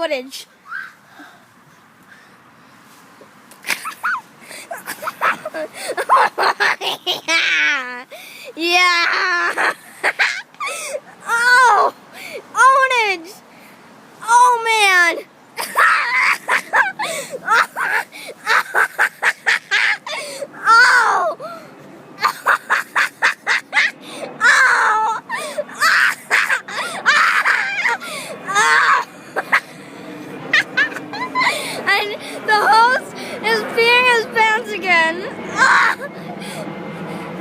footage. Yeah. Oh, ownage. Oh man. Oh. And the host is peeing his pants again.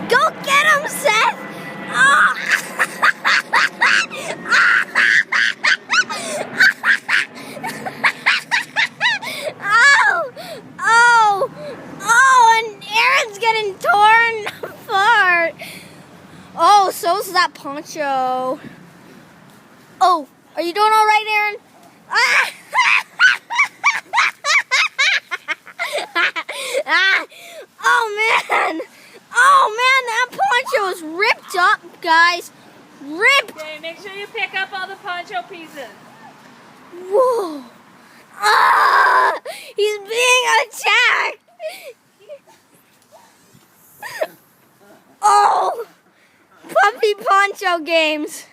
Go get him, Seth! And Aaron's getting torn apart. Oh, so's that poncho. Oh, are you doing all right, Aaron? Oh man, that poncho is ripped up, guys. Ripped. Okay, make sure you pick up all the poncho pieces. Whoa. He's being attacked. Oh, puppy poncho games.